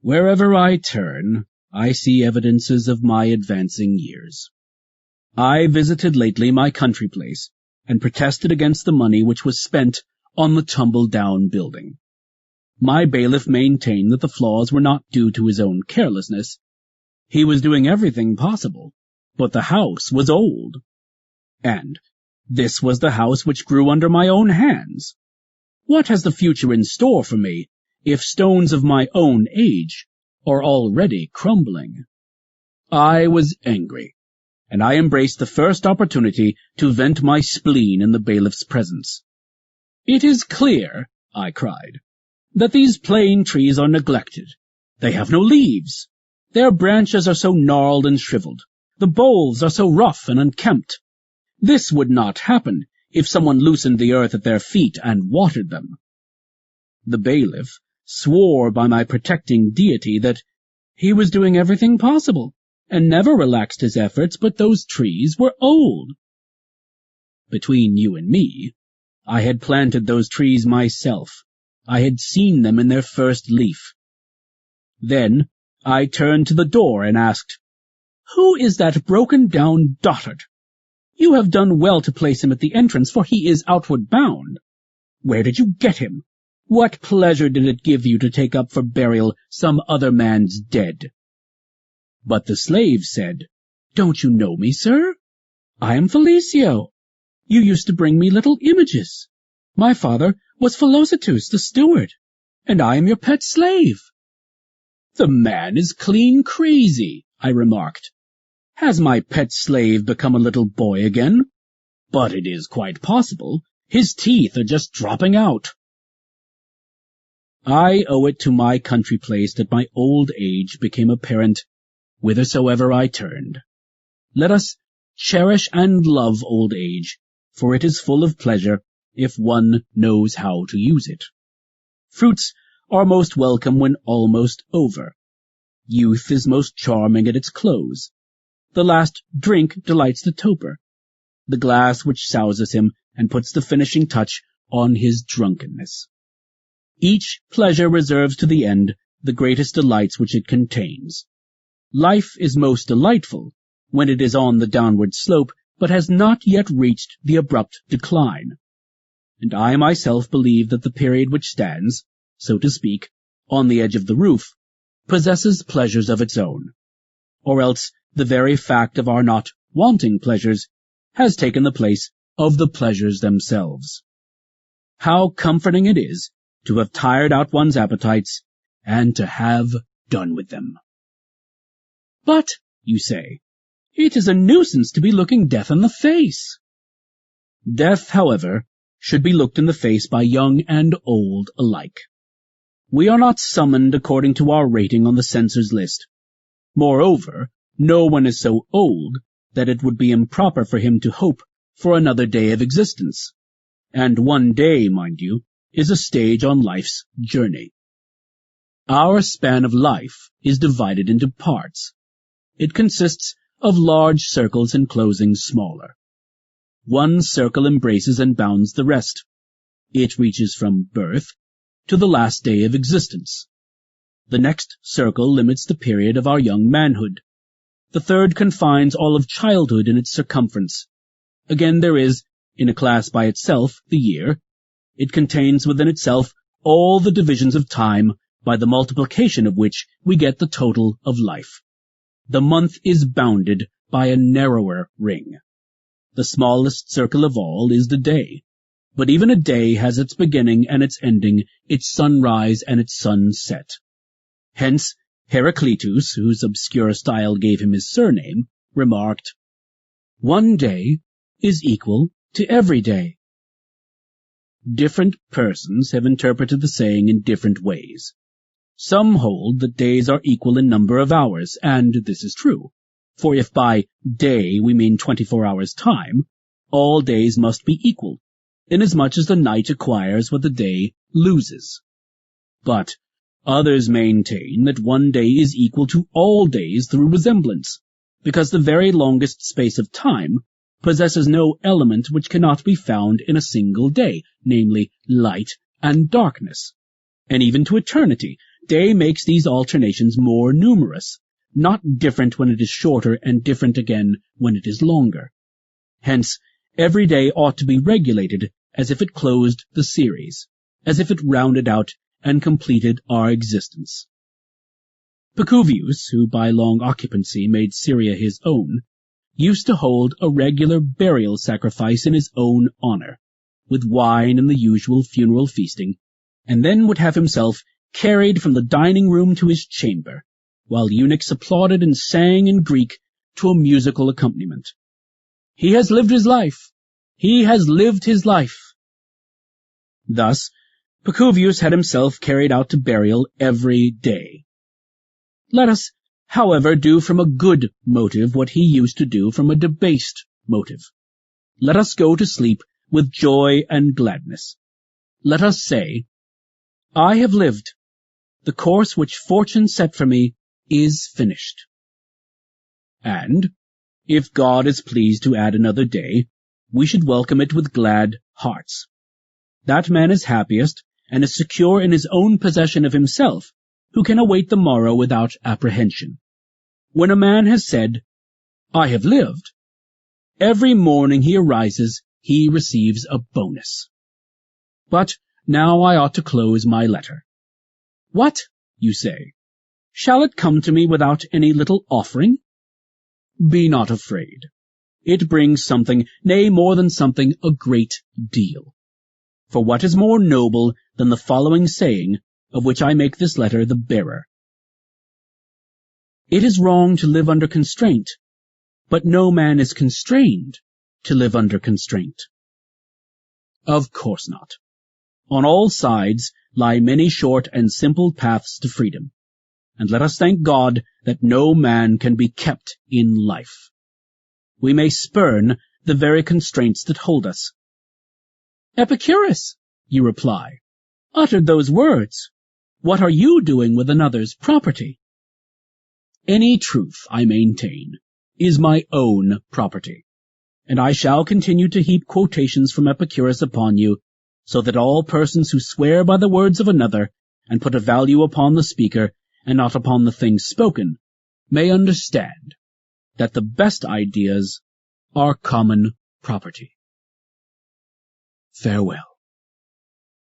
Wherever I turn, I see evidences of my advancing years. I visited lately my country place, and protested against the money which was spent on the tumble-down building. My bailiff maintained that the flaws were not due to his own carelessness. He was doing everything possible, but the house was old. And this was the house which grew under my own hands. What has the future in store for me, if stones of my own age are already crumbling? I was angry, and I embraced the first opportunity to vent my spleen in the bailiff's presence. "It is clear," I cried, "that these plane trees are neglected. They have no leaves. Their branches are so gnarled and shriveled. The boles are so rough and unkempt. This would not happen if someone loosened the earth at their feet and watered them." The bailiff swore by my protecting deity that he was doing everything possible, and never relaxed his efforts, but those trees were old. Between you and me, I had planted those trees myself. I had seen them in their first leaf. Then I turned to the door and asked, "Who is that broken-down dotard? You have done well to place him at the entrance, for he is outward bound. Where did you get him? What pleasure did it give you to take up for burial some other man's dead?" But the slave said, "Don't you know me, sir? I am Felicio. You used to bring me little images. My father was Philositus, the steward, and I am your pet slave." "The man is clean crazy," I remarked. "Has my pet slave become a little boy again? But it is quite possible. His teeth are just dropping out." I owe it to my country place that my old age became apparent whithersoever I turned. Let us cherish and love old age, for it is full of pleasure if one knows how to use it. Fruits are most welcome when almost over. Youth is most charming at its close. The last drink delights the toper, the glass which souses him and puts the finishing touch on his drunkenness. Each pleasure reserves to the end the greatest delights which it contains. Life is most delightful when it is on the downward slope, but has not yet reached the abrupt decline. And I myself believe that the period which stands, so to speak, on the edge of the roof, possesses pleasures of its own, or else the very fact of our not wanting pleasures has taken the place of the pleasures themselves. How comforting it is to have tired out one's appetites and to have done with them. "But," you say, "it is a nuisance to be looking death in the face." Death, however, should be looked in the face by young and old alike. We are not summoned according to our rating on the censor's list. Moreover, no one is so old that it would be improper for him to hope for another day of existence. And one day, mind you, is a stage on life's journey. Our span of life is divided into parts. It consists of large circles enclosing smaller. One circle embraces and bounds the rest. It reaches from birth to the last day of existence. The next circle limits the period of our young manhood. The third confines all of childhood in its circumference. Again there is, in a class by itself, the year. It contains within itself all the divisions of time, by the multiplication of which we get the total of life. The month is bounded by a narrower ring. The smallest circle of all is the day, but even a day has its beginning and its ending, its sunrise and its sunset. Hence, Heraclitus, whose obscure style gave him his surname, remarked, "One day is equal to every day." Different persons have interpreted the saying in different ways. Some hold that days are equal in number of hours, and this is true, for if by day we mean 24 hours' time, all days must be equal, inasmuch as the night acquires what the day loses. But others maintain that one day is equal to all days through resemblance, because the very longest space of time possesses no element which cannot be found in a single day, namely light and darkness. And even to eternity Day makes these alternations more numerous, not different when it is shorter and different again when it is longer. Hence, every day ought to be regulated as if it closed the series, as if it rounded out and completed our existence. Pacuvius, who by long occupancy made Syria his own, used to hold a regular burial sacrifice in his own honor, with wine and the usual funeral feasting, and then would have himself carried from the dining-room to his chamber, while eunuchs applauded and sang in Greek to a musical accompaniment. "He has lived his life! He has lived his life!" Thus, Pacuvius had himself carried out to burial every day. Let us, however, do from a good motive what he used to do from a debased motive. Let us go to sleep with joy and gladness. Let us say, "I have lived. The course which fortune set for me is finished." And, if God is pleased to add another day, we should welcome it with glad hearts. That man is happiest and is secure in his own possession of himself, who can await the morrow without apprehension. When a man has said, "I have lived," every morning he arises, he receives a bonus. But now I ought to close my letter. "What?" you say. "Shall it come to me without any little offering?" Be not afraid. It brings something, nay, more than something, a great deal. For what is more noble than the following saying, of which I make this letter the bearer? It is wrong to live under constraint, but no man is constrained to live under constraint. Of course not. On all sides lie many short and simple paths to freedom, and let us thank God that no man can be kept in life. We may spurn the very constraints that hold us. "Epicurus," you reply, "uttered those words. What are you doing with another's property?" Any truth, I maintain, is my own property, and I shall continue to heap quotations from Epicurus upon you, so that all persons who swear by the words of another, and put a value upon the speaker, and not upon the things spoken, may understand that the best ideas are common property. Farewell.